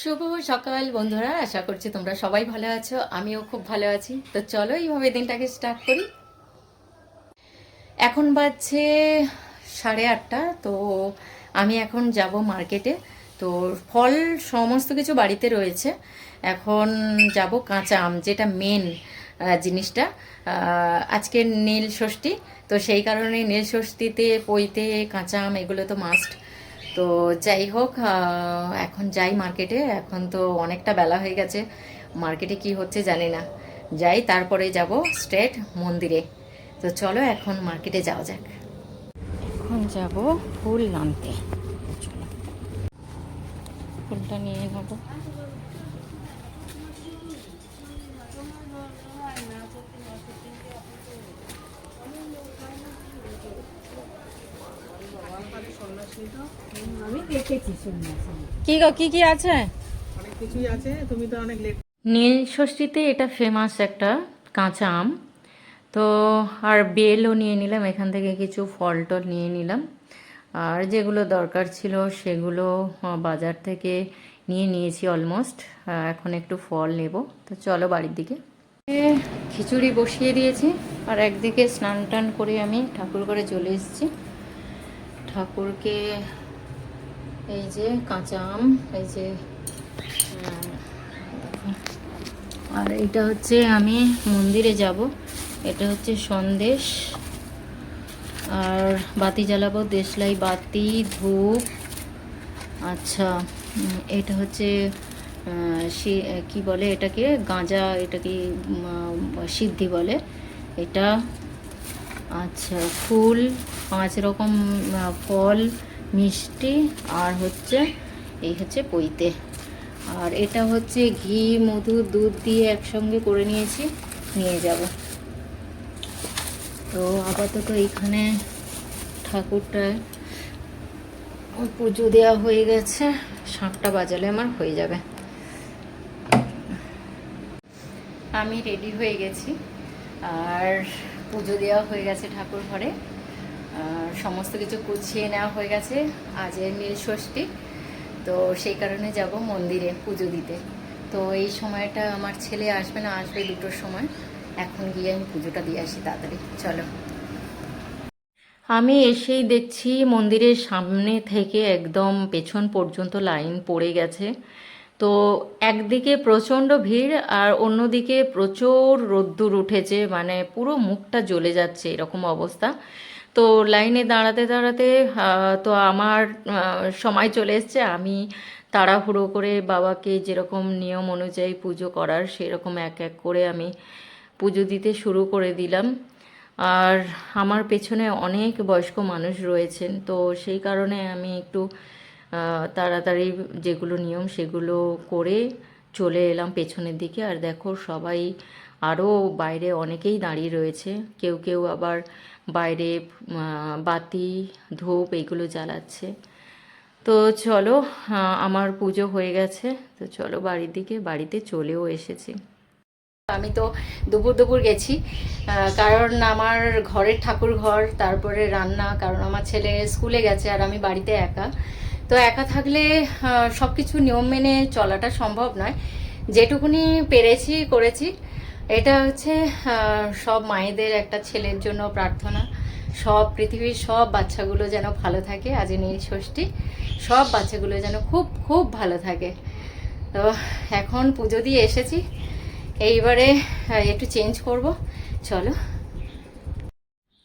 শুভ সকাল বন্ধুরা, আশা করছি তোমরা সবাই ভালো আছো। আমিও খুব ভালো আছি। তো চলো এইভাবে দিনটাকে স্টার্ট করি। এখন বাজছে 8:30। তো আমি এখন যাব মার্কেটে। তো ফল সমস্ত কিছু বাড়িতে রয়েছে। এখন যাব কাঁচা আম, যেটা মেন জিনিসটা। আজকে নীল ষষ্ঠী, তো সেই কারণে নীল ষষ্ঠীতে পৈতে কাঁচা আম এগুলো তো মাস্ট। তো যাই হোক, এখন যাই মার্কেটে। এখন তো অনেকটা বেলা হয়ে গেছে, মার্কেটে কি হচ্ছে জানি না। যাই, তারপরে যাব স্ট্রেট মন্দিরে। তো চলো এখন মার্কেটে যাওয়া যাক। এখন যাব ফুল আনতে। চলো ফুলটা নিয়ে নেব। আমি দেখেছি সন্ন্যাসী। কি গো, কি কি আছে? অনেক কিছুই আছে, তুমি তো অনেক লেট। নীল ষষ্ঠীতে এটা ফেমাস একটা কাঁচা আম। তো আর বেলও নিয়ে নিলাম, এখান থেকে কিছু ফল টল নিয়ে নিলাম। আর যেগুলো দরকার ছিল সেগুলো বাজার থেকে নিয়ে নিয়েছি অলমোস্ট। এখন একটু ফল নেব। তো চলো বাড়ির দিকে। খিচুড়ি বসিয়ে দিয়েছি, আর একদিকে স্নান টান করে আমি ঠাকুর ঘরে চলে এসেছি। ঠাকুরকে এই যে কাঁচা আম, এই যে আর এটা হচ্ছে আমি মন্দিরে যাব। এটা হচ্ছে সন্দেশ, আর বাতি জ্বালাবো, দেশলাই বাতি, ধূপ। আচ্ছা, এটা হচ্ছে কি বলে এটাকে, গাঁজা, এটাকে সিদ্ধি বলে এটা। আচ্ছা, ফুল, 5 রকম ফল, মিষ্টি, আর হচ্ছে এই হচ্ছে পৈতে। আর এটা হচ্ছে ঘি, মধু, দুধ দিয়ে একসঙ্গে করে নিয়েছি, নিয়ে যাব। তো আপাতত এইখানে ঠাকুরটায় পুজো দেওয়া হয়ে গেছে। 7টা বাজালে আমার হয়ে যাবে। আমি রেডি হয়ে গেছি, আর পুজো দেওয়া হয়ে গেছে ঠাকুর ঘরে। আর সমস্ত কিছু গুছিয়ে নেওয়া হয়ে গেছে। আজ নীল ষষ্ঠী, তো সেই কারণে যাব মন্দিরে পুজো দিতে। তো এই সময়টা আমার ছেলে আসবে না, আসবে 2টোর সময়। এখন গিয়ে আমি পুজোটা দিয়ে আসি তাড়াতাড়ি। চলো। আমি এসেই দেখছি মন্দিরের সামনে থেকে একদম পেছন পর্যন্ত লাইন পড়ে গেছে। তো একদিকে প্রচণ্ড ভিড়, আর অন্যদিকে প্রচুর রোদ্দুর উঠেছে, মানে পুরো মুখটা জ্বলে যাচ্ছে এরকম অবস্থা। তো লাইনে দাঁড়াতে দাঁড়াতে তো আমার সময় চলে এসছে। আমি তাড়াহুড়ো করে বাবাকে যেরকম নিয়ম অনুযায়ী পুজো করার, সেরকম এক এক করে আমি পুজো দিতে শুরু করে দিলাম। আর আমার পেছনে অনেক বয়স্ক মানুষ রয়েছেন, তো সেই কারণে আমি একটু তাড়াতাড়ি যেগুলো নিয়ম সেগুলো করে চলে এলাম পেছনের দিকে। আর দেখো সবাই আরও বাইরে অনেকেই দাঁড়িয়ে রয়েছে, কেউ কেউ আবার বাইরে বাতি, ধূপ এগুলো জ্বালাচ্ছে। তো চলো, আমার পুজো হয়ে গেছে। তো চলো বাড়ির দিকে, বাড়িতে চলেও এসেছি। আমি তো দুপুর দুপুর গেছি, কারণ আমার ঘরের ঠাকুর ঘর, তারপরে রান্না, কারণ আমার ছেলে স্কুলে গেছে আর আমি বাড়িতে একা। তো একা থাকলে সব কিছু নিয়ম মেনে চলাটা সম্ভব নয়। যেটুকুনি পেরেছি করেছি। এটা হচ্ছে সব মায়েদের একটা ছেলের জন্য প্রার্থনা, সব পৃথিবীর সব বাচ্চাগুলো যেন ভালো থাকে। আজ নীল ষষ্ঠী, সব বাচ্চাগুলো যেন খুব খুব ভালো থাকে। তো এখন পুজো দিয়ে এসেছি, এইবারে একটু চেঞ্জ করব। চলো।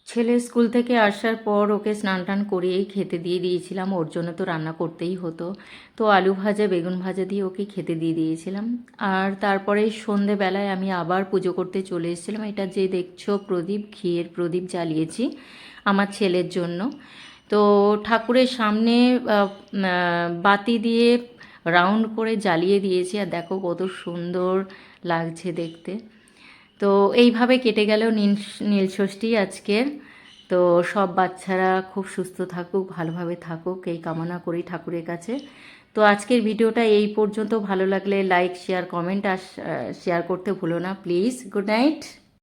ছেলে স্কুল থেকে আসার পর ওকে স্নান টান করিয়েই খেতে দিয়ে দিয়েছিলাম। ওর জন্য তো রান্না করতেই হতো। তো আলু ভাজা, বেগুন ভাজা দিয়ে ওকে খেতে দিয়ে দিয়েছিলাম। আর তারপরে সন্ধেবেলায় আমি আবার পুজো করতে চলে এসেছিলাম। এটা যে দেখছো প্রদীপ, ঘিয়ের প্রদীপ জ্বালিয়েছি আমার ছেলের জন্য। তো ঠাকুরের সামনে বাতি দিয়ে রাউন্ড করে জ্বালিয়ে দিয়েছি, আর দেখো কত সুন্দর লাগছে দেখতে। তো এইভাবে কেটে গেল নীলষষ্ঠী আজকের। তো সব বাচ্চারা খুব সুস্থ থাকুক, ভালোভাবে থাকুক, এই কামনা করি ঠাকুরের কাছে। তো আজকের ভিডিওটা এই পর্যন্ত। ভালো লাগলে লাইক, শেয়ার, কমেন্ট আর শেয়ার করতে ভুলো না প্লিজ। Good night.